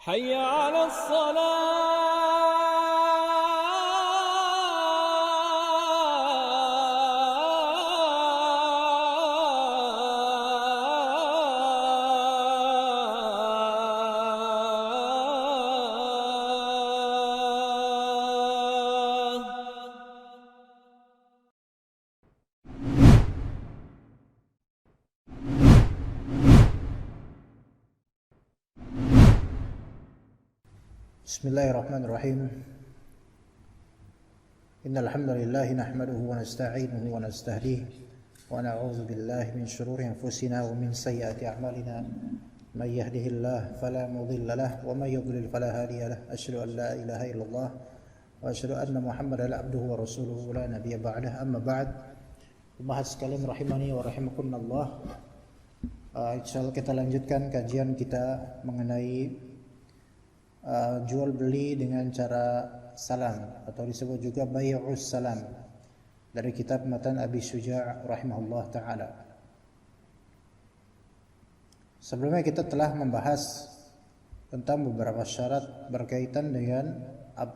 حي على الصلاة. بسم الله الرحمن الرحيم. إن الحمد لله نحمده ونستعينه ونستهديه ونعوذ بالله من شرور أنفسنا ومن سيئات أعمالنا. من يهده الله فلا مضل له ومن يضلل فلا هادي له. أشهد أن لا إله إلا الله وأشهد أن محمدا عبده ورسوله لا نبي بعده. أما بعد, Umat sekalian rahimani wa rahimakumullah. Insyaallah kita lanjutkan kajian kita mengenai jual beli dengan cara salam atau disebut juga bai'us salam dari kitab matan Abi Syuja' rahimahullah taala. Sebelumnya kita telah membahas tentang beberapa syarat berkaitan dengan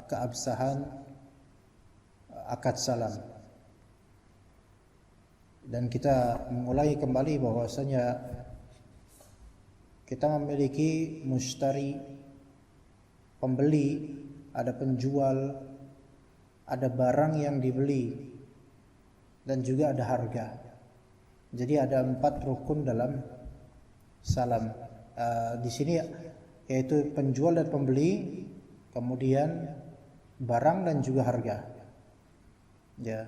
keabsahan akad salam. Dan kita mengulangi kembali bahwasanya kita memiliki mushtari, pembeli, ada penjual, ada barang yang dibeli, dan juga ada harga. Jadi ada 4 rukun dalam salam. Di sini yaitu penjual dan pembeli, kemudian barang dan juga harga. Ya.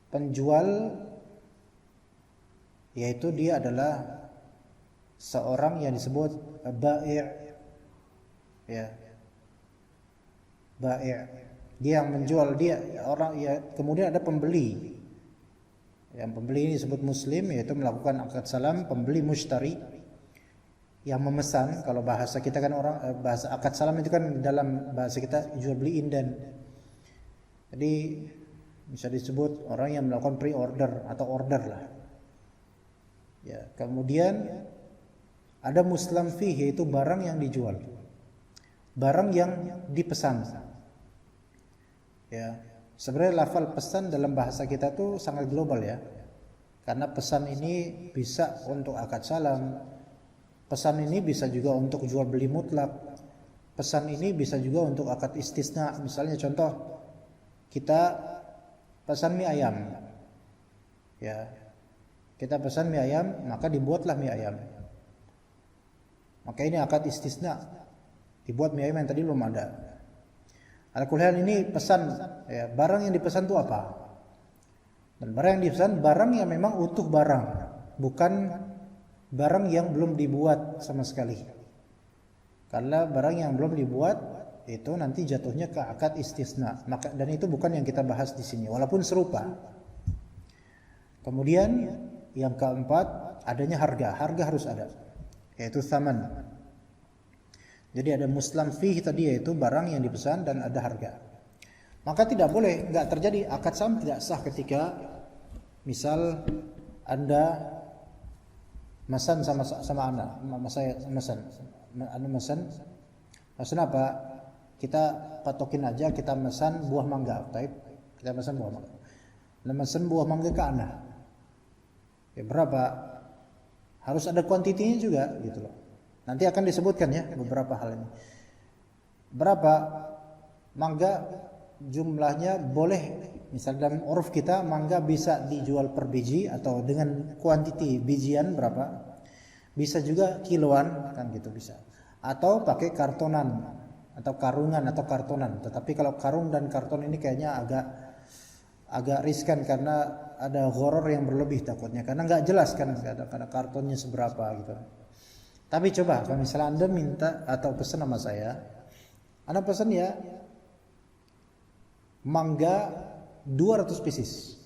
Penjual yaitu dia adalah seorang yang disebut bai', ya, bai'. Dia yang menjual, dia orang ya. Kemudian ada pembeli. Yang pembeli ini disebut muslim, yaitu melakukan akad salam. Pembeli mushtari yang memesan. Kalau bahasa kita kan bahasa akad salam itu kan dalam bahasa kita jual beli inden. Jadi bisa disebut orang yang melakukan pre-order atau order lah. Ya, kemudian ada muslam fih, yaitu barang yang dijual, barang yang dipesan. Ya, sebenarnya lafal pesan dalam bahasa kita tuh sangat global ya, karena pesan ini bisa untuk akad salam, pesan ini bisa juga untuk jual beli mutlak, pesan ini bisa juga untuk akad istisna. Misalnya contoh, kita pesan mie ayam, ya, kita pesan mie ayam, maka dibuatlah mie ayam. Maka ini akad istisna, dibuat mie ayam yang tadi belum ada. Al-Qur'an ini pesan, ya, barang yang dipesan itu apa? Dan barang yang dipesan barang yang memang utuh barang, bukan barang yang belum dibuat sama sekali. Karena barang yang belum dibuat itu nanti jatuhnya ke akad istisna. Maka dan itu bukan yang kita bahas di sini, walaupun serupa. Kemudian yang keempat, adanya harga. Harga harus ada, yaitu thaman. Jadi ada muslam fih tadi, yaitu barang yang dipesan, dan ada harga. Maka tidak boleh, enggak terjadi akad salam tidak sah ketika misal Anda mesan sama anak, saya mesan. Anda mesan apa? Kita patokin aja, kita mesan buah mangga, kita mesan buah mangga. Anda mesan buah mangga ke anak. Ya, berapa? Harus ada kuantitinya juga gitu loh. Nanti akan disebutkan ya beberapa hal ini. Berapa mangga jumlahnya boleh, misal dalam uruf kita mangga bisa dijual per biji atau dengan kuantiti bijian berapa. Bisa juga kiloan kan gitu bisa. Atau pakai kartonan atau karungan atau kartonan. Tetapi kalau karung dan karton ini kayaknya agak riskan karena ada horor yang berlebih takutnya, karena nggak jelas kan karena kartonnya seberapa gitu. Tapi coba kalau misalnya Anda minta atau pesan sama saya, Anda pesan ya mangga 200 pieces.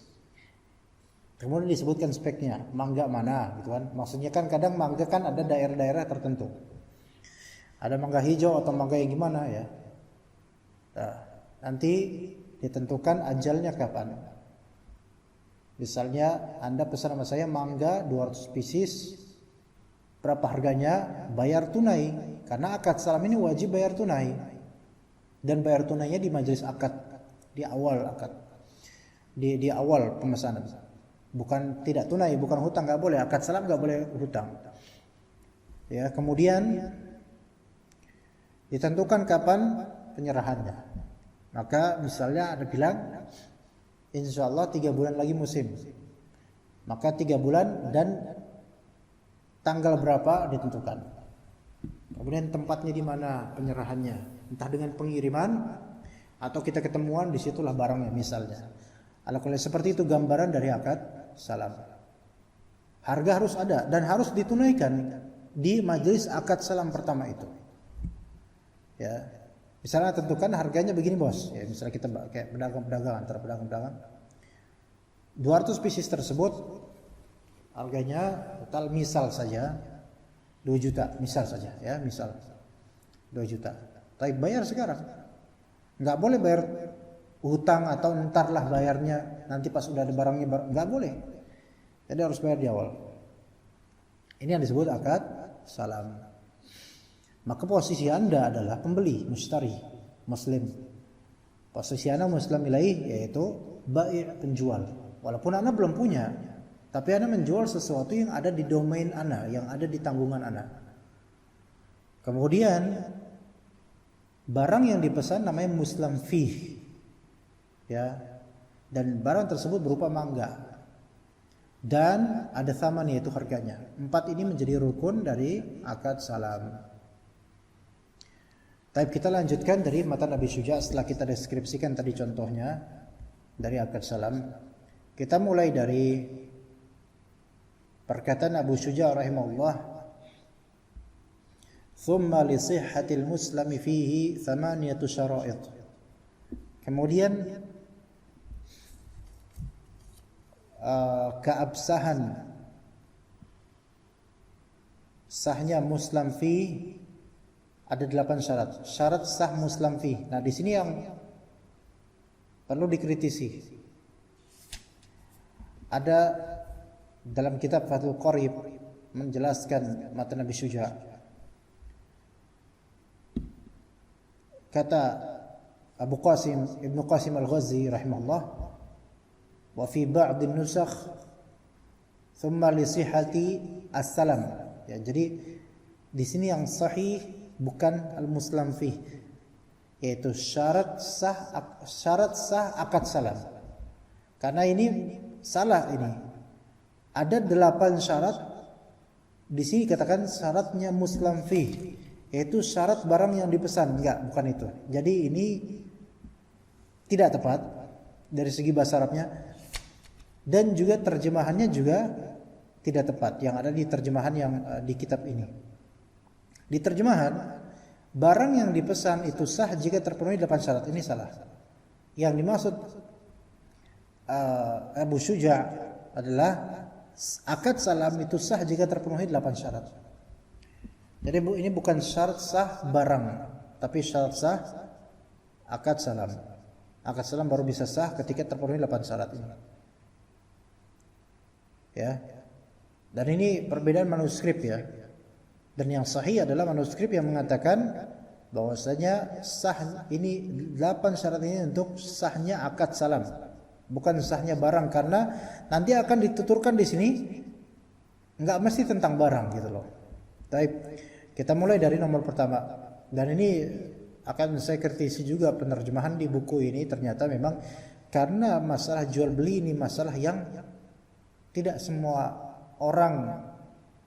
Kemudian disebutkan speknya, mangga mana gitu kan. Maksudnya kan kadang mangga kan ada daerah-daerah tertentu. Ada mangga hijau atau mangga yang gimana ya. Nah, nanti ditentukan ajalnya kapan. Misalnya Anda pesan sama saya mangga 200 pieces Berapa harganya? Bayar tunai. Karena akad salam ini wajib bayar tunai. Dan bayar tunainya di majelis akad, di awal akad. Di awal pemesanan. Bukan tidak tunai, bukan hutang, nggak boleh. Akad salam nggak boleh hutang. Ya, kemudian ditentukan kapan penyerahannya. Maka misalnya ada bilang, insya Allah 3 bulan lagi musim. Maka 3 bulan dan tanggal berapa ditentukan. Kemudian tempatnya di mana penyerahannya, entah dengan pengiriman atau kita ketemuan, disitulah barangnya misalnya. Kalau seperti itu gambaran dari akad salam. Harga harus ada dan harus ditunaikan di majelis akad salam pertama itu. Ya, misalnya tentukan harganya begini bos. Ya, misalnya kita kayak pedagang-pedagang, antara pedagang-pedagang, 200 pieces tersebut harganya total misal saja 2 juta, misal saja ya, misal 2 juta. Tapi bayar sekarang. Nggak boleh bayar hutang atau entarlah bayarnya nanti pas udah ada barangnya, nggak boleh. Jadi harus bayar di awal. Ini yang disebut akad salam. Maka posisi Anda adalah pembeli, mustari, muslim. Posisi Anda muslim ilaih, yaitu bai', penjual. Walaupun Anda belum punya, tapi Anda menjual sesuatu yang ada di domain Anda, yang ada di tanggungan Anda. Kemudian barang yang dipesan namanya muslim fih. Ya. Dan barang tersebut berupa mangga. Dan ada thaman, yaitu harganya. 4 ini menjadi rukun dari akad salam. Tapi kita lanjutkan dari matan Abi Syuja setelah kita deskripsikan tadi contohnya dari akad salam. Kita mulai dari perkataan Abu Syuja rahimahullah, "Thumma li sihhatil muslimi fihi 8 syara'it." Kemudian keabsahan sahnya muslim fi ada 8 syarat. Syarat sah muslim fi. Nah, di sini yang perlu dikritisi. Ada dalam kitab Fathul Qarib menjelaskan matan Nabi Syuja. Kata Abu Qasim Ibnu Qasim Al-Ghazi rahimahullah, wa fi ba'd an-nusakh thumma li sihhati as-salam. Ya, jadi di sini yang sahih bukan al-muslim fih, yaitu syarat sah akad salam. Karena ini salah ini. Ada 8 syarat. Di sini katakan syaratnya muslim fih, yaitu syarat barang yang dipesan. Enggak, bukan itu. Jadi ini tidak tepat dari segi bahasa Arabnya, dan juga terjemahannya juga tidak tepat yang ada di terjemahan yang di kitab ini. Di terjemahan, barang yang dipesan itu sah jika terpenuhi 8 syarat. Ini salah. Yang dimaksud Abu Syuja adalah akad salam itu sah jika terpenuhi 8 syarat. Jadi ini bukan syarat sah barang, tapi syarat sah akad salam. Akad salam baru bisa sah ketika terpenuhi 8 syarat ini. Ya. Dan ini perbedaan manuskrip ya. Dan yang sahih adalah manuskrip yang mengatakan bahwasanya sah ini 8 syarat ini untuk sahnya akad salam, bukan sahnya barang, karena nanti akan dituturkan di sini enggak mesti tentang barang gitu loh. Baik, kita mulai dari nomor pertama. Dan ini akan saya kritisi juga penerjemahan di buku ini, ternyata memang karena masalah jual beli ini masalah yang tidak semua orang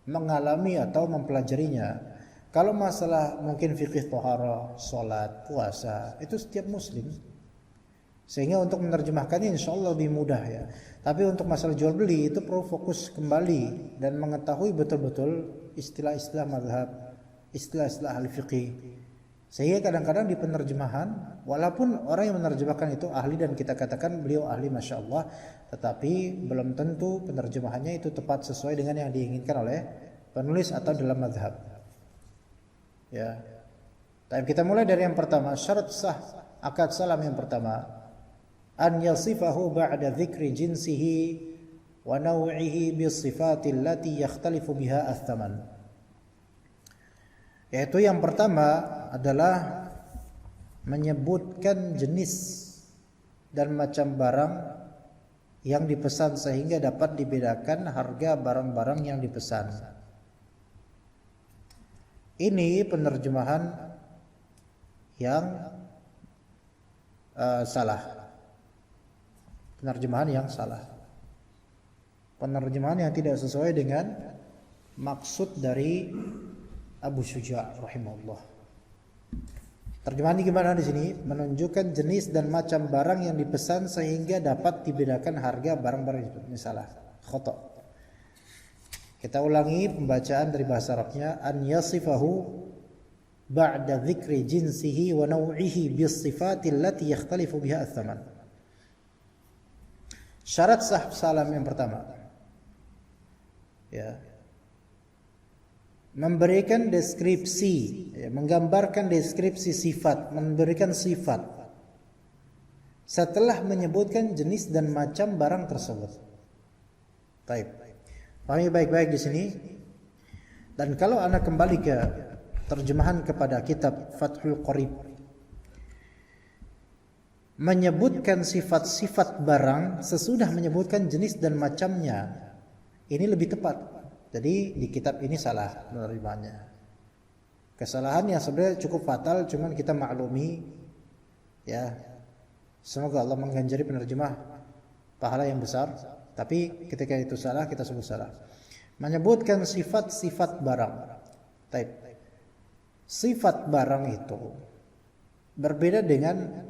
mengalami atau mempelajarinya. Kalau masalah mungkin fikih tohara, sholat, puasa, itu setiap muslim. Sehingga untuk menerjemahkannya insya Allah lebih mudah ya. Tapi untuk masalah jual beli itu perlu fokus kembali dan mengetahui betul-betul istilah-istilah mazhab, istilah-istilah ahli fikih. Sehingga kadang-kadang di penerjemahan, walaupun orang yang menerjemahkan itu ahli dan kita katakan beliau ahli masya Allah, tetapi belum tentu penerjemahannya itu tepat sesuai dengan yang diinginkan oleh penulis atau dalam mazhab. Ya. Tapi kita mulai dari yang pertama, syarat sah akad salam yang pertama, an yasifahu ba'da dzikri jinsihi wa naw'ihi bis sifatil lati yakhtalifu biha ats-tsaman. Yaitu yang pertama adalah menyebutkan jenis dan macam barang yang dipesan sehingga dapat dibedakan harga barang-barang yang dipesan. Ini penerjemahan yang salah. Penerjemahan yang salah. Penerjemahan yang tidak sesuai dengan maksud dari Abu Syuja' rahimahullah. Terjemahan ini gimana di sini? Menunjukkan jenis dan macam barang yang dipesan sehingga dapat dibedakan harga barang-barang itu. Ini salah, khata'. Kita ulangi pembacaan dari bahasa Arabnya. An yasifahu ba'da dzikri jinsihi wa naw'ihi bis sifati allati yakhtalifu biha ats-tsaman. Syarat sah salam yang pertama, ya, memberikan deskripsi, ya, menggambarkan deskripsi sifat, memberikan sifat setelah menyebutkan jenis dan macam barang tersebut. Baik, pahami baik-baik di sini. Dan kalau Anda kembali ke terjemahan kepada kitab Fathul Qorib, menyebutkan sifat-sifat barang sesudah menyebutkan jenis dan macamnya, ini lebih tepat. Jadi di kitab ini salah penerjemahannya. Kesalahan yang sebenarnya cukup fatal, cuman kita maklumi, ya. Semoga Allah mengganjari penerjemah pahala yang besar. Tapi ketika itu salah, kita sebut salah. Menyebutkan sifat-sifat barang. Taib. Sifat barang itu berbeda dengan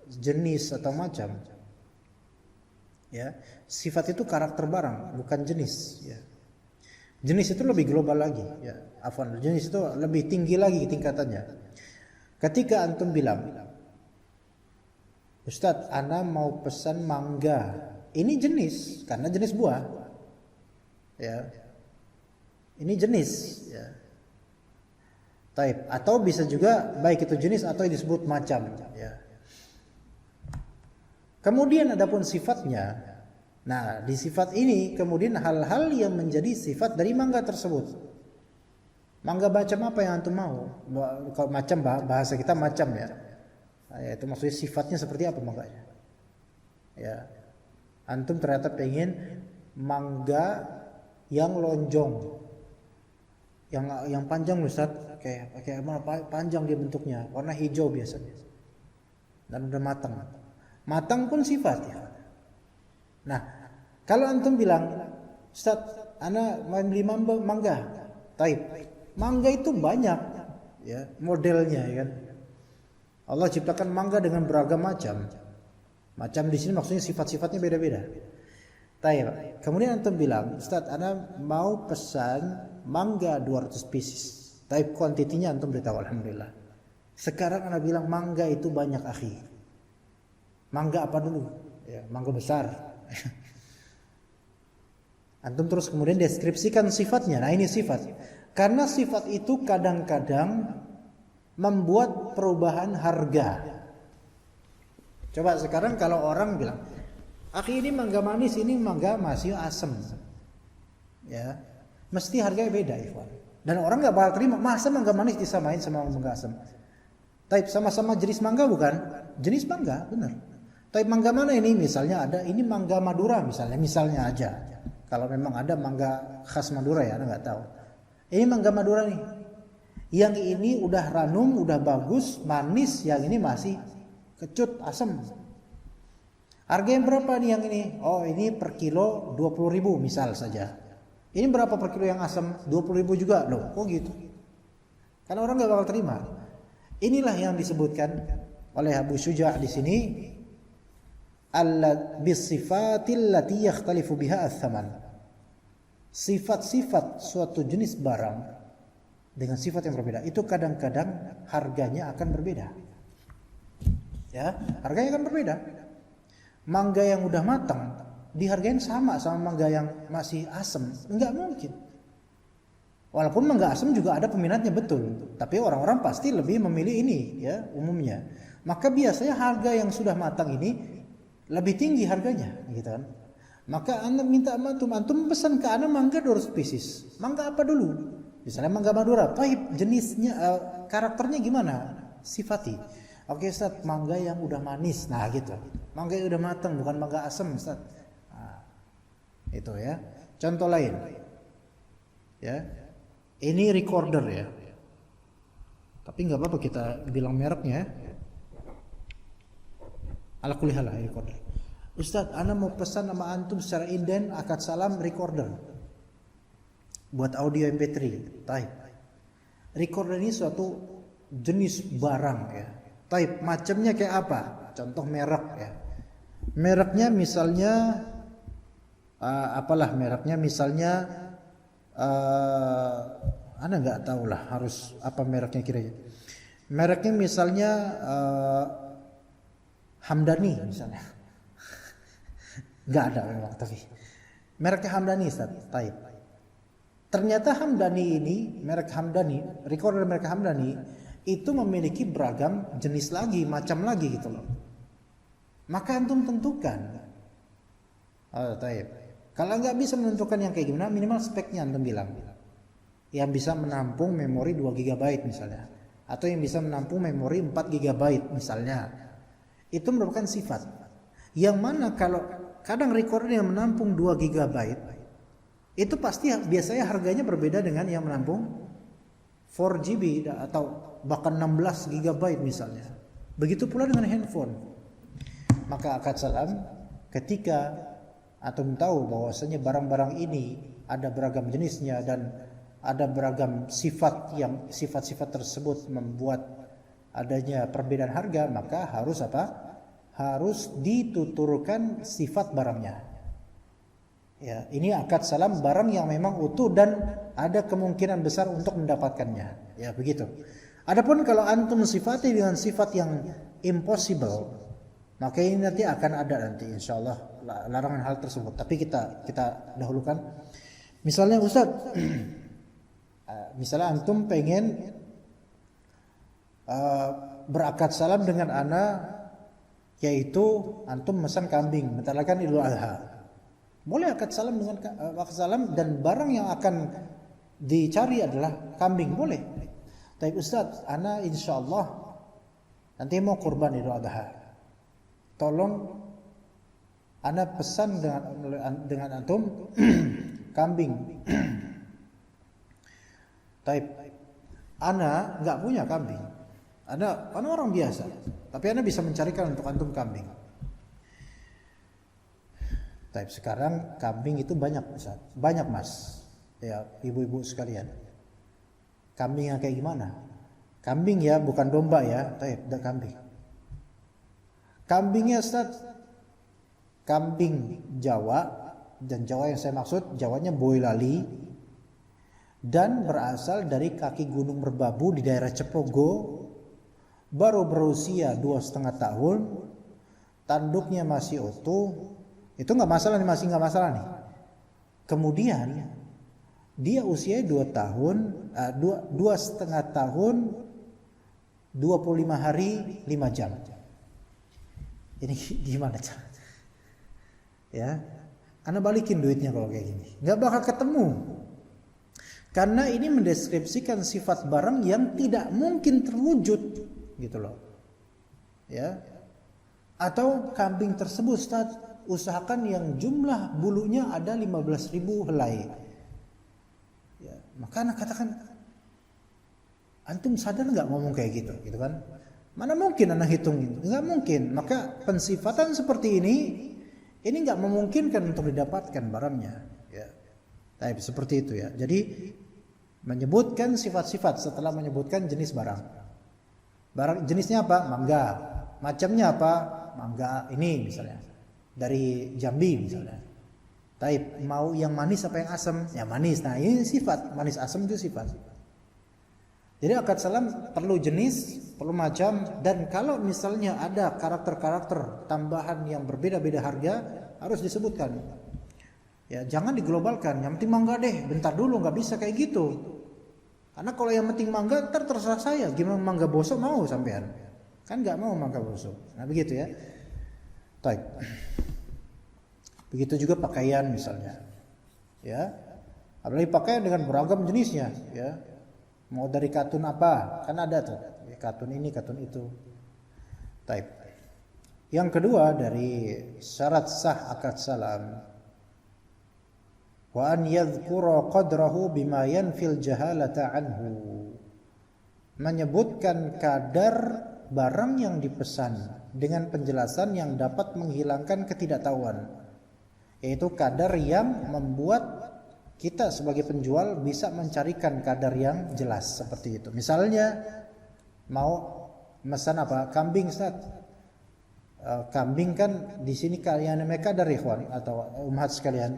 jenis atau macam. Ya, sifat itu karakter barang, bukan jenis. Ya. Jenis itu lebih global lagi. Ya, afwan, jenis itu lebih tinggi lagi tingkatannya. Ketika antum bilang, Ustadz, ana mau pesan mangga. Ini jenis, karena jenis buah. Ya, ini jenis. Ya. Taib. Atau bisa juga baik itu jenis atau disebut macam. Ya. Kemudian adapun sifatnya, nah di sifat ini kemudian hal-hal yang menjadi sifat dari mangga tersebut. Mangga macam apa yang antum mau? Kalau macam bahasa kita macam ya. Nah, itu maksudnya sifatnya seperti apa mangganya? Ya, antum ternyata pengen mangga yang lonjong, yang panjang Ustaz, kayak mana panjang dia bentuknya, warna hijau biasanya, dan udah matang. Matang pun sifat ya. Nah, kalau antum bilang, Ustaz, ana mau beli mangga. Taib. Mangga itu banyak ya modelnya ya kan. Allah ciptakan mangga dengan beragam macam. Macam di sini maksudnya sifat-sifatnya beda-beda. Taib. Kemudian antum bilang, Ustaz, ana mau pesan mangga 200 pieces. Taib, kuantitinya antum beritahu alhamdulillah. Sekarang ana bilang mangga itu banyak akhi. Mangga apa dulu? Ya, mangga besar. Antum terus kemudian deskripsikan sifatnya. Nah, ini sifat. Karena sifat itu kadang-kadang membuat perubahan harga. Coba sekarang kalau orang bilang, "Akhi, ini mangga manis, ini mangga masih asam." Ya, mesti harganya beda, ikhwan. Dan orang enggak bakal terima, masa mangga manis disamain sama mangga asam? Taib, sama-sama jenis mangga bukan? Jenis mangga, benar. Tapi mangga mana ini? Misalnya ada, ini mangga Madura misalnya aja. Kalau memang ada mangga khas Madura ya, Anda nggak tahu. Ini mangga Madura nih. Yang ini udah ranum, udah bagus, manis. Yang ini masih kecut, asam. Harganya berapa nih yang ini? Oh, ini per kilo 20.000 misal saja. Ini berapa per kilo yang asam? 20.000 juga loh. Kok gitu? Karena orang nggak bakal terima. Inilah yang disebutkan oleh Abu Syuja' di sini. Bisifatil lati yakhtalifu biha ats-tsaman. Sifat-sifat suatu jenis barang dengan sifat yang berbeda itu kadang-kadang harganya akan berbeda. Ya, harganya akan berbeda. Mangga yang udah matang dihargain sama mangga yang masih asam, enggak mungkin. Walaupun mangga asam juga ada peminatnya betul, tapi orang-orang pasti lebih memilih ini ya umumnya. Maka biasanya harga yang sudah matang ini lebih tinggi harganya, gitu kan? Maka Anda minta antum pesan ke Anda mangga 200 pieces. Mangga apa dulu? Misalnya mangga Madura, taib jenisnya, karakternya gimana? Sifati. Oke Ustaz, mangga yang udah manis. Nah gitu. Mangga yang udah matang, bukan mangga asam Ustaz. Nah, itu ya. Contoh lain. Ya. Ini recorder ya. Tapi nggak apa-apa kita bilang mereknya. Ala kulli hal recorder. Ustaz, ana mau pesan sama antum secara inden akad salam recorder. Buat audio MP3, taib. Recorder ini suatu jenis barang ya. Taib, macamnya kayak apa? Contoh merek ya. Mereknya misalnya apalah mereknya misalnya Anda nggak tahu lah harus apa mereknya kira-kira. Mereknya misalnya Hamdani misalnya. Nggak ada memang tapi mereknya Hamdani Ustaz, taib. Ternyata Hamdani ini, merek Hamdani, recorder merek Hamdani itu memiliki beragam jenis lagi, macam lagi gitu loh. Maka antum tentukan. Oh, taib. Kalau nggak bisa menentukan yang kayak gimana, minimal speknya antum bilang. Yang bisa menampung memori 2 GB misalnya, atau yang bisa menampung memori 4 GB misalnya. Itu merupakan sifat. Yang mana kalau kadang recorder yang menampung 2 GB itu pasti biasanya harganya berbeda dengan yang menampung 4 GB atau bahkan 16 GB misalnya. Begitu pula dengan handphone. Maka akad salam ketika antum tahu bahwasanya barang-barang ini ada beragam jenisnya dan ada beragam sifat yang sifat-sifat tersebut membuat adanya perbedaan harga, maka harus apa? Harus dituturkan sifat barangnya. Ya, ini akad salam barang yang memang utuh dan ada kemungkinan besar untuk mendapatkannya. Ya, begitu. Adapun kalau antum sifati dengan sifat yang impossible, maka ini nanti akan ada nanti insyaallah larangan hal tersebut. Tapi kita dahulukan. Misalnya Ustaz, misalnya antum pengen berakad salam dengan ana, yaitu antum mesan kambing, bentar lagi kan Idul Adha. Boleh akad salam dengan akad salam dan barang yang akan dicari adalah kambing, boleh. Tapi Ustaz, ana insyaallah nanti mau kurban Idul Adha. Tolong ana pesan dengan antum kambing. Tapi ana nggak punya kambing. Ana orang biasa, tapi ana bisa mencarikan untuk antum kambing. Tapi sekarang kambing itu banyak Ustaz. Banyak Mas. Ya, ibu-ibu sekalian. Kambing yang kayak gimana? Kambing ya, bukan domba ya, tapi kambing. Kambingnya Ustaz, kambing Jawa, dan Jawa yang saya maksud Jawanya Boyolali, dan berasal dari kaki Gunung Merbabu di daerah Cepogo, baru berusia 2,5 tahun, tanduknya masih utuh. Itu nggak masalah nih, masih nggak masalah nih. Kemudian dia usia 2 tahun, 2,5 tahun, 25 hari 5 jam. Ini gimana cara? Ya, Anda balikin duitnya kalau kayak gini, nggak bakal ketemu. Karena ini mendeskripsikan sifat barang yang tidak mungkin terwujud, gitu loh. Ya, atau kambing tersebut Ustaz, usahakan yang jumlah bulunya ada 15.000 helai. Ya, maka anak katakan, antum sadar nggak ngomong kayak gitu kan? Mana mungkin anak hitung? Nggak mungkin. Maka pensifatan seperti ini nggak memungkinkan untuk didapatkan barangnya. Ya, tapi seperti itu ya. Jadi menyebutkan sifat-sifat setelah menyebutkan jenis barang. Barang jenisnya apa? Mangga. Macamnya apa? Mangga ini misalnya. Dari Jambi misalnya. Taib, mau yang manis apa yang asam? Ya manis. Nah, ini sifat, manis asam itu sifat. Jadi akad salam perlu jenis, perlu macam, dan kalau misalnya ada karakter-karakter tambahan yang berbeda-beda harga, harus disebutkan. Ya, jangan diglobalkan. Yang penting mangga deh. Bentar dulu, nggak bisa kayak gitu. Karena kalau yang penting mangga, terserah saya. Gimana mangga bosok mau sampean? Kan nggak mau mangga bosok. Nah, begitu ya. Baik. Begitu juga pakaian misalnya. Ya. Apalagi pakaian dengan beragam jenisnya, ya. Mau dari katun apa? Kan ada tuh, ya, katun ini, katun itu. Type. Yang kedua dari syarat sah akad salam, wa an yadhkura qadrahu bima yanfil jahalata anhu. Menyebutkan kadar barang yang dipesan dengan penjelasan yang dapat menghilangkan ketidaktahuan, yaitu kadar yang membuat kita sebagai penjual bisa mencarikan kadar yang jelas seperti itu. Misalnya mau pesan apa? Kambing, Ustaz. Kambing kan di sini kalian namanya kadar, ikhwan atau umat sekalian.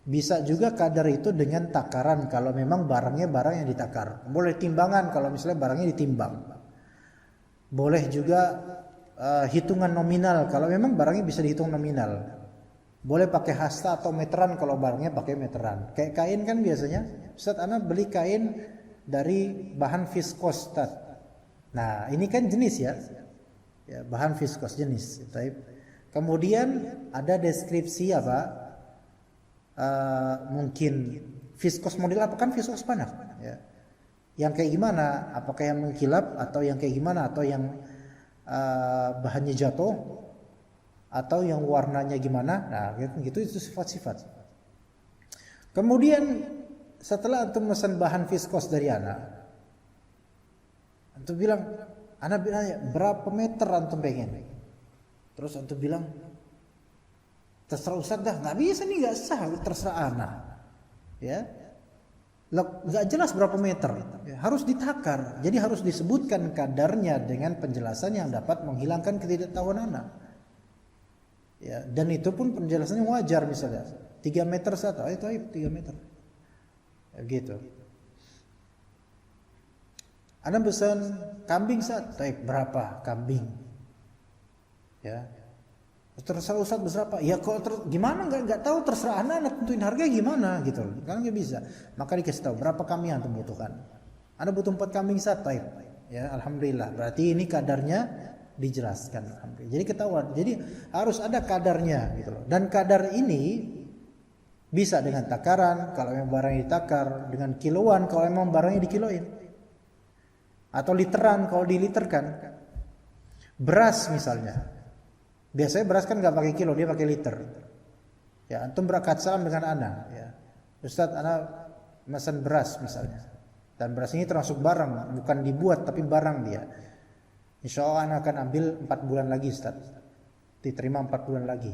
Bisa juga kadar itu dengan takaran kalau memang barangnya barang yang ditakar. Boleh timbangan kalau misalnya barangnya ditimbang. Boleh juga hitungan nominal kalau memang barangnya bisa dihitung nominal. Boleh pakai hasta atau meteran kalau barangnya pakai meteran. Kayak kain kan biasanya, Ustaz, ana beli kain dari bahan viskos, Ustaz. Nah, ini kan jenis ya. Ya, bahan viskos jenis. Kemudian ada deskripsi apa? Mungkin viskos model apa, kan viskos panas, ya. Yang kayak gimana? Apakah yang mengkilap atau yang kayak gimana, atau yang bahannya jatuh, atau yang warnanya gimana? Nah, gitu itu sifat-sifat. Kemudian setelah antum pesan bahan viskos dari anak, antum bilang, anak bilang berapa meter antum pengen? Terus antum bilang, terserah Ustaz dah, nggak bisa nih, nggak sah, terserah anak, ya. Nggak jelas berapa meter, ya, harus ditakar. Jadi harus disebutkan kadarnya dengan penjelasan yang dapat menghilangkan ketidaktahuan anak. Ya, dan itu pun penjelasannya wajar, misalnya 3 meter satu, itu 3 meter. Ya, gitu. Anda pesan kambing satu, berapa kambing? Ya. Terserah Ustaz berapa? Ya kok gimana nggak tahu, terserah anak tentuin harga gimana gitu. Kan nggak bisa. Maka dikasih tahu berapa kambing yang Anda butuhkan. Anda butuh 4 kambing satu, ya alhamdulillah. Berarti ini kadarnya dijelaskan. Jadi ketahuan. Jadi harus ada kadarnya gitu loh. Dan kadar ini bisa dengan takaran kalau memang barangnya ditakar, dengan kiloan kalau memang barangnya dikiloin, atau literan kalau diliterkan. Beras misalnya, biasanya beras kan nggak pakai kilo, dia pakai liter. Ya, antum berangkat salam dengan anak, ya. Ustaz, anak pesan beras misalnya, dan beras ini termasuk barang, bukan dibuat tapi barang dia. Insya Allah anak akan ambil 4 bulan lagi, Ustaz. Diterima 4 bulan lagi.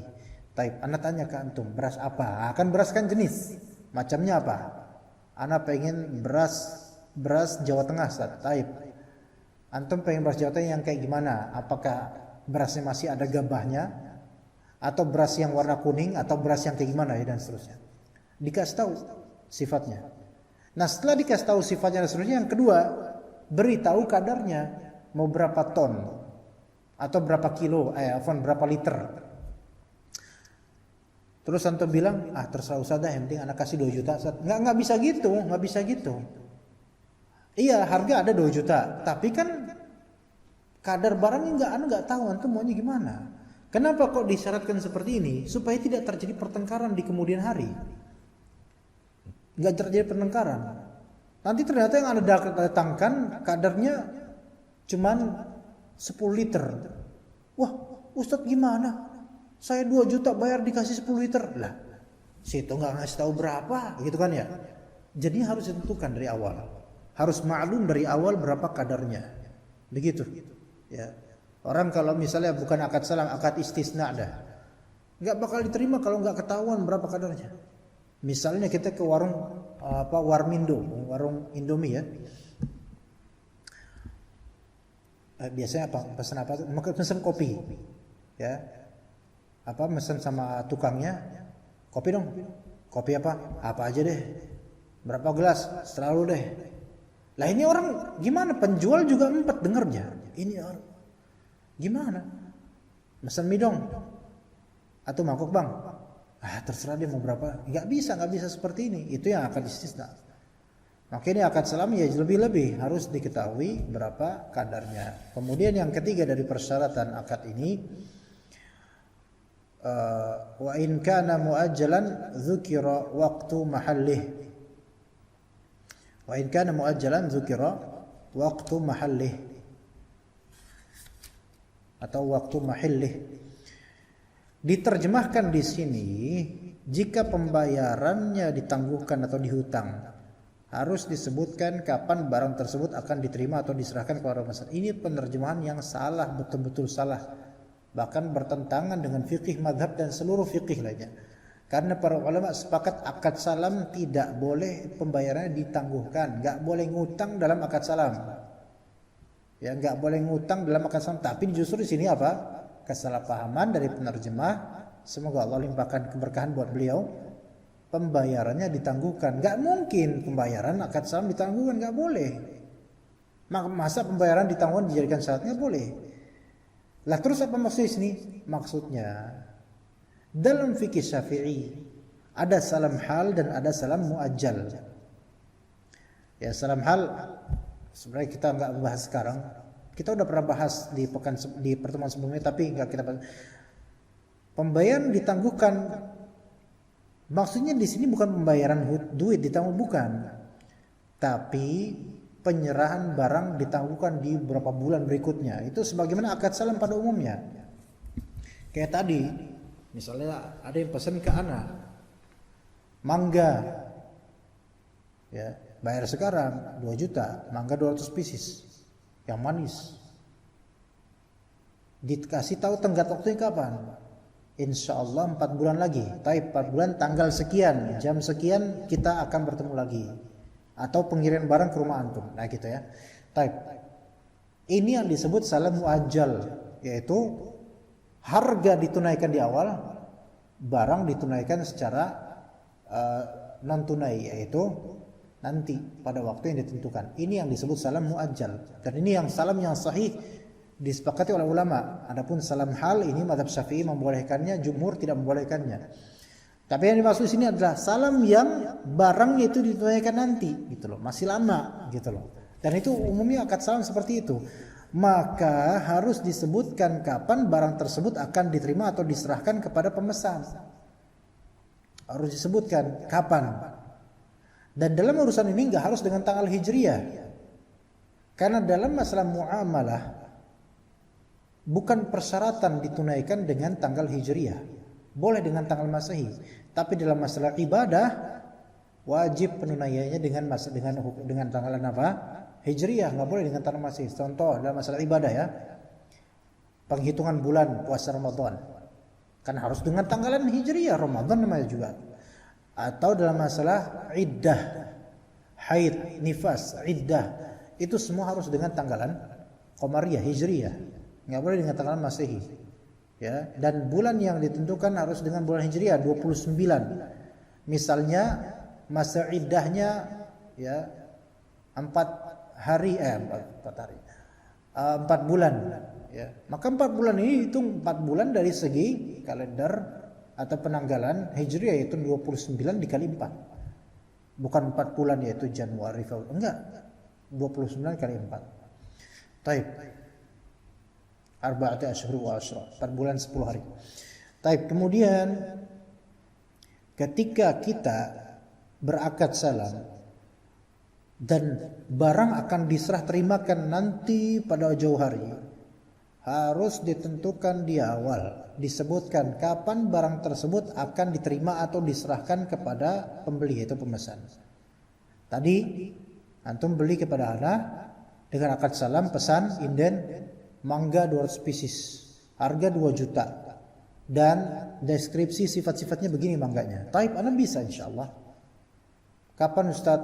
Taib, anak tanya ke antum, beras apa? Akan beras kan jenis, macamnya apa? Anak pengen beras Jawa Tengah, Ustaz. Taib, antum pengen beras Jawa Tengah yang kayak gimana? Apakah berasnya masih ada gabahnya, atau beras yang warna kuning, atau beras yang kayak gimana, ya, dan seterusnya. Dikasih tahu sifatnya. Nah, setelah dikasih tahu sifatnya dan seterusnya, yang kedua, beritahu kadarnya. Mau berapa ton atau berapa kilo, berapa liter. Terus antum bilang, terserah Ustaz dah, yang penting anak kasih 2 juta. Nggak bisa gitu, nggak bisa gitu. Iya, harga ada 2 juta, tapi kan kadar barangnya nggak tahu antum maunya gimana. Kenapa kok disyaratkan seperti ini? Supaya tidak terjadi pertengkaran di kemudian hari. Nggak terjadi pertengkaran. Nanti ternyata yang Anda datangkan kadarnya cuman 10 liter. Wah, Ustadz gimana? Saya 2 juta bayar dikasih 10 liter. Lah, situ nggak ngasih tahu berapa, gitu kan ya? Jadi harus ditentukan dari awal. Harus maklum dari awal berapa kadarnya. Begitu. Ya. Orang kalau misalnya bukan akad salam, akad istisna dah, nggak bakal diterima kalau nggak ketahuan berapa kadarnya. Misalnya kita ke warung Warmindo, warung Indomie, ya. Biasanya pesan apa? Pesan kopi, ya. Pesan sama tukangnya, kopi dong. Kopi apa? Apa aja deh. Berapa gelas? Selalu deh. Lah ini orang gimana? Penjual juga empat dengernya. Ini orang gimana? Pesan mie dong. Atau mangkok bang? Terserah dia mau berapa. Nggak bisa seperti ini. Itu yang akan istisna. Makanya akad salam ya lebih-lebih harus diketahui berapa kadarnya. Kemudian yang ketiga dari persyaratan akad ini, wa in kana muajjalan dzukira waqtu mahallih. Wa in kana muajjalan dzukira waqtu mahallih atau waktu mahallih. Diterjemahkan di sini, jika pembayarannya ditangguhkan atau dihutang, harus disebutkan kapan barang tersebut akan diterima atau diserahkan kepada pemesan. Ini penerjemahan yang salah, betul-betul salah. Bahkan bertentangan dengan fikih mazhab dan seluruh fikih lainnya. Karena para ulama sepakat akad salam tidak boleh pembayarannya ditangguhkan, nggak boleh ngutang dalam akad salam. Ya, nggak boleh ngutang dalam akad salam. Tapi justru di sini apa? Kesalahpahaman dari penerjemah. Semoga Allah limpahkan keberkahan buat beliau. Pembayarannya ditangguhkan. Nggak mungkin pembayaran akad salam ditangguhkan, nggak boleh. Masa pembayaran ditangguhkan dijadikan syaratnya boleh. Lah terus apa maksudnya sini? Maksudnya dalam fikih Syafi'i ada salam hal dan ada salam muajjal. Ya, salam hal sebenarnya kita nggak bahas sekarang. Kita udah pernah bahas di pertemuan sebelumnya, tapi nggak kita bahas. Pembayaran ditangguhkan. Maksudnya di sini bukan pembayaran duit ditangguh, bukan. Tapi penyerahan barang ditangguhkan di beberapa bulan berikutnya. Itu sebagaimana akad salam pada umumnya. Kayak tadi, misalnya ada yang pesan ke anak, mangga, ya bayar sekarang 2 juta, mangga 200 pieces, yang manis. Dikasih tahu tenggat waktunya kapan? Insya Allah 4 bulan lagi. Tapi 4 bulan tanggal sekian, jam sekian kita akan bertemu lagi. Atau pengiriman barang ke rumah antum. Nah gitu ya. Tapi ini yang disebut salam muajjal, yaitu harga ditunaikan di awal, barang ditunaikan secara non tunai, yaitu nanti pada waktu yang ditentukan. Ini yang disebut salam muajjal. Dan ini yang salam yang sahih disepakati oleh ulama. Adapun salam hal ini mazhab Syafi'i membolehkannya, jumhur tidak membolehkannya. Tapi yang dimaksud sini adalah salam yang barangnya itu ditunaikan nanti, gitu loh, masih lama, gitu loh. Dan itu umumnya akad salam seperti itu. Maka harus disebutkan kapan barang tersebut akan diterima atau diserahkan kepada pemesan. Harus disebutkan kapan. Dan dalam urusan ini nggak harus dengan tanggal hijriyah. Karena dalam masalah muamalah bukan persyaratan ditunaikan dengan tanggal hijriyah. Boleh dengan tanggal masehi. Tapi dalam masalah ibadah wajib penunaiannya dengan tanggalan apa? Hijriyah, nggak boleh dengan tanggal masehi. Contoh dalam masalah ibadah ya. Penghitungan bulan puasa Ramadan. Kan harus dengan tanggalan hijriyah, Ramadan namanya juga. Atau dalam masalah iddah, haid, nifas, iddah, itu semua harus dengan tanggalan qamariyah, hijriyah, nggak boleh dengan tanggalan masehi, ya. Dan bulan yang ditentukan harus dengan bulan hijriyah 29. Misalnya masa iddahnya ya 4 bulan, ya. Maka 4 bulan ini itu 4 bulan dari segi kalender atau penanggalan hijriyah, yaitu 29 dikali 4. Bukan 4 bulan yaitu Januari, Februari. Enggak. 29 kali 4. Taib. Arba'ati asyhur wa asyra. 4 bulan 10 hari. Taib. Kemudian ketika kita berakad salam dan barang akan diserah terimakan nanti pada jauh hari, harus ditentukan di awal, disebutkan kapan barang tersebut akan diterima atau diserahkan kepada pembeli, yaitu pemesan. Tadi antum beli kepada anak dengan akad salam, pesan inden mangga 200 pieces, harga 2 juta, dan deskripsi sifat-sifatnya begini mangganya. Taib, ana bisa insyaallah. Kapan Ustaz?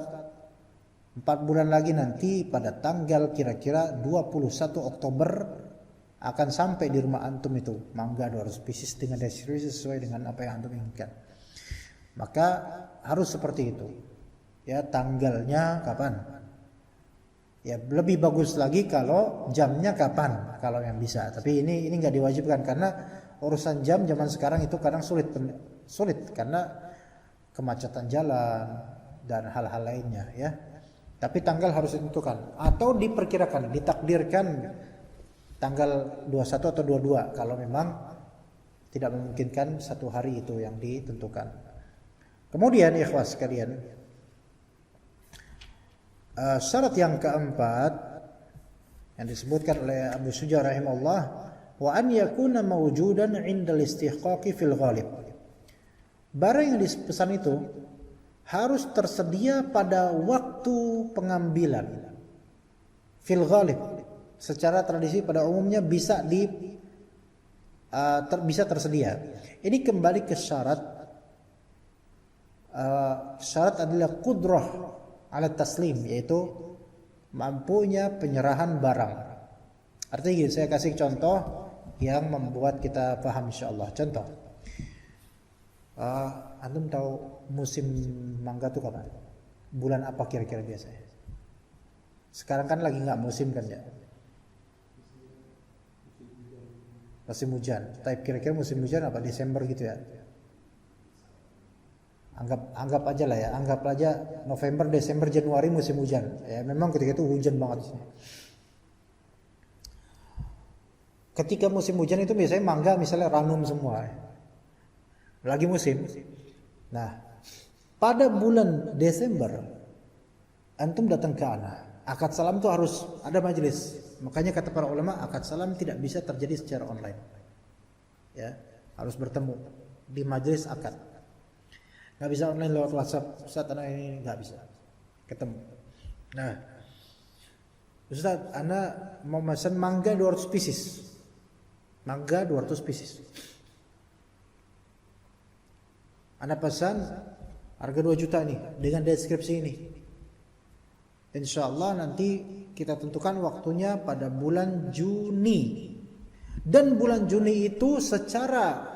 4 bulan lagi, nanti pada tanggal kira-kira 21 Oktober akan sampai di rumah antum itu mangga 200 pieces dengan deskripsi sesuai dengan apa yang antum inginkan. Maka harus seperti itu. Ya, tanggalnya kapan? Ya, lebih bagus lagi kalau jamnya kapan, kalau yang bisa. Tapi ini enggak diwajibkan karena urusan jam zaman sekarang itu kadang sulit karena kemacetan jalan dan hal-hal lainnya, ya. Tapi tanggal harus ditentukan atau diperkirakan, ditakdirkan tanggal 21 atau 22 kalau memang tidak memungkinkan satu hari itu yang ditentukan. Kemudian ikhwas sekalian, Syarat yang keempat yang disebutkan oleh Abu Suja rahimahullah, wa an yakuna mawjudan 'inda al-istihqaqi fil ghalib. Barang yang dipesan itu harus tersedia pada waktu pengambilan. Fil ghalib, secara tradisi pada umumnya bisa bisa tersedia. Ini kembali ke syarat. Syarat adalah qudrah ala taslim, yaitu mampunya penyerahan barang. Artinya gini, saya kasih contoh yang membuat kita paham insyaallah. Contoh, antum tahu musim mangga itu kapan? Bulan apa kira-kira biasanya? Sekarang kan lagi nggak musim kan ya? Musim hujan. Tapi kira-kira musim hujan apa? Desember gitu ya? Anggap aja lah ya, anggap aja November, Desember, Januari musim hujan. Ya memang ketika itu hujan banget di sini. Ketika musim hujan itu biasanya mangga misalnya ranum semua. Lagi musim. Nah, pada bulan Desember antum datang ke ana. Akad salam itu harus ada majelis. Makanya kata para ulama, akad salam tidak bisa terjadi secara online. Ya, harus bertemu di majelis akad. Nggak bisa online lewat WhatsApp. Ustaz, anak ini nggak bisa ketemu. Nah, Ustaz, anak mau pesan mangga 200 pieces. Mangga 200 pieces. Anak pesan harga 2 juta nih dengan deskripsi ini. Insya Allah nanti kita tentukan waktunya pada bulan Juni. Dan bulan Juni itu secara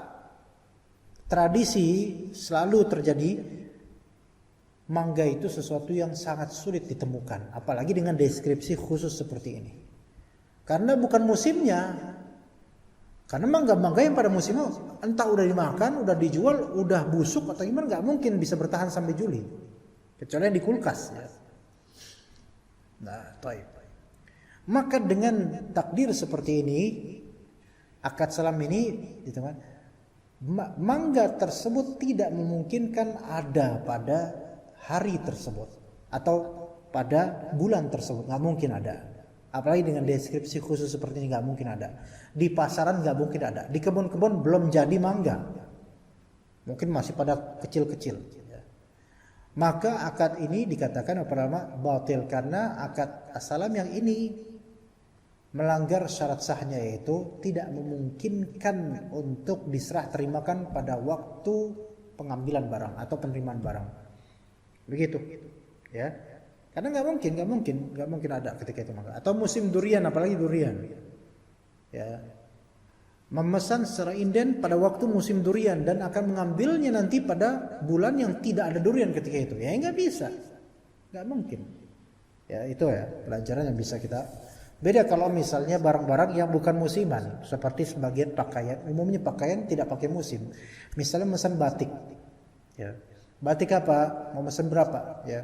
tradisi selalu terjadi, mangga itu sesuatu yang sangat sulit ditemukan, apalagi dengan deskripsi khusus seperti ini. Karena bukan musimnya. Karena mangga-mangga yang pada musimnya entah udah dimakan, udah dijual, udah busuk atau gimana, nggak mungkin bisa bertahan sampai Juli. Kecuali yang di kulkas ya. Nah, taib. Maka dengan takdir seperti ini, akad salam ini, mangga tersebut tidak memungkinkan ada pada hari tersebut atau pada bulan tersebut, nggak mungkin ada. Apalagi dengan deskripsi khusus seperti ini nggak mungkin ada. Di pasaran nggak mungkin ada. Di kebun-kebun belum jadi mangga, mungkin masih pada kecil-kecil. Maka akad ini dikatakan para ulama batil karena akad salam yang ini melanggar syarat sahnya, yaitu tidak memungkinkan untuk diserah terimakan pada waktu pengambilan barang atau penerimaan barang. Begitu, ya. Karena nggak mungkin ada ketika itu mangga. Atau musim durian, apalagi durian, ya. Memesan secara inden pada waktu musim durian dan akan mengambilnya nanti pada bulan yang tidak ada durian ketika itu, ya nggak bisa, nggak mungkin. Ya itu ya pelajaran yang bisa kita. Beda kalau misalnya barang-barang yang bukan musiman, seperti sebagian pakaian, umumnya pakaian tidak pakai musim. Misalnya memesan batik, ya batik apa, mau memesan berapa, ya.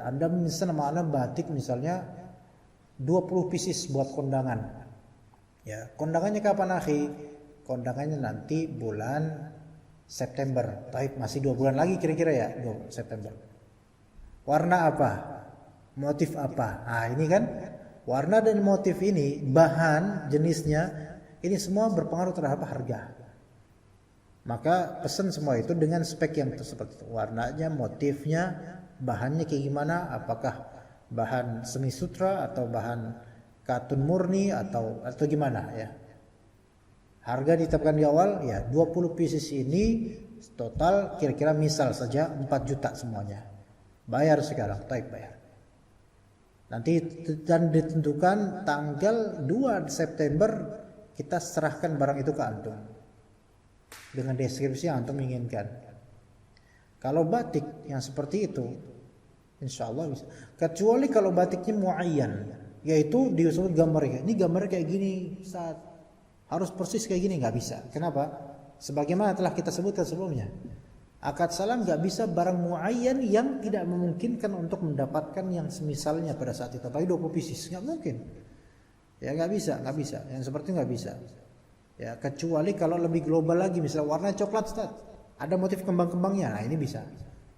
Anda memesan mana batik misalnya 20 pieces buat kondangan. Ya, kondangannya kapan akhi? Kondangannya nanti bulan September. Tapi masih 2 bulan lagi kira-kira ya, 2 September. Warna apa? Motif apa? Nah, ini kan warna dan motif ini, bahan jenisnya, ini semua berpengaruh terhadap harga. Maka pesan semua itu dengan spek yang seperti itu. Warnanya, motifnya, bahannya kayak gimana? Apakah bahan semi sutra atau bahan katun murni atau gimana ya. Harga ditetapkan di awal ya 20 pieces ini total kira-kira misal saja 4 juta semuanya. Bayar sekarang, baik bayar. Nanti dan ditentukan tanggal 2 September kita serahkan barang itu ke antum. Dengan deskripsi yang antum inginkan. Kalau batik yang seperti itu insya Allah bisa. Kecuali kalau batiknya muayyan, yaitu disebut gambarnya. Ini gambarnya kayak gini, saat harus persis kayak gini, nggak bisa. Kenapa? Sebagaimana telah kita sebutkan sebelumnya, akad salam nggak bisa barang muayyan yang tidak memungkinkan untuk mendapatkan yang semisalnya pada saat itu. Apalagi 20 pieces, nggak mungkin. Ya nggak bisa. Yang seperti nggak bisa. Ya kecuali kalau lebih global lagi, misalnya warna coklat, Ustaz, ada motif kembang-kembangnya, nah ini bisa.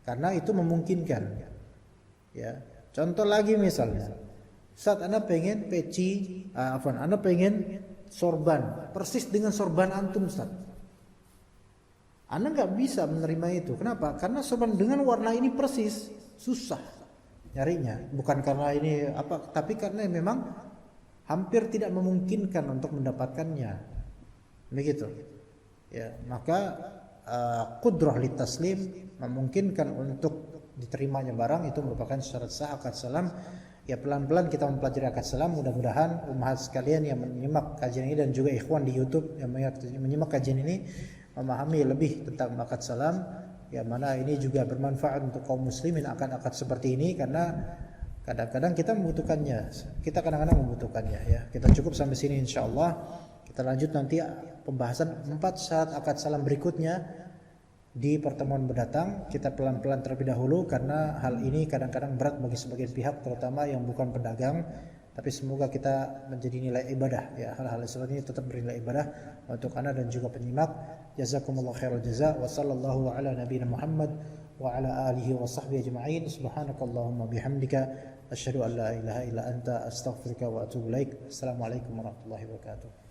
Karena itu memungkinkan. Ya. Contoh lagi misalnya, saat Anda pengen Anda pengen sorban, persis dengan sorban antum Ustaz. Anda nggak bisa menerima itu. Kenapa? Karena sorban dengan warna ini persis, susah nyarinya. Bukan karena ini tapi karena memang hampir tidak memungkinkan untuk mendapatkannya. Begitu. Ya, maka qudrah litaslim memungkinkan untuk diterimanya barang itu merupakan syarat sah akad salam. Ya, pelan-pelan kita mempelajari akad salam. Mudah-mudahan ummahat sekalian yang menyimak kajian ini dan juga ikhwan di YouTube yang menyimak kajian ini memahami lebih tentang akad salam. Ya, mana ini juga bermanfaat untuk kaum muslimin akan akad seperti ini, karena kadang-kadang kita membutuhkannya. Kita kadang-kadang membutuhkannya ya. Kita cukup sampai sini insyaallah. Kita lanjut nanti pembahasan 4 syarat akad salam berikutnya di pertemuan mendatang. Kita pelan-pelan terlebih dahulu karena hal ini kadang-kadang berat bagi sebagian pihak, terutama yang bukan pedagang. Tapi semoga kita menjadi nilai ibadah ya, hal-hal seperti ini tetap bernilai ibadah untuk Anda dan juga penyimak. Jazakumullah khairal jaza wa sallallahu ala nabiyina Muhammad wa ala alihi wa sahbihi ajma'in. Subhanakallahumma bihamdika asyhadu an la ilaha illa anta astaghfiruka wa atubu ilaik. Assalamualaikum warahmatullahi wabarakatuh.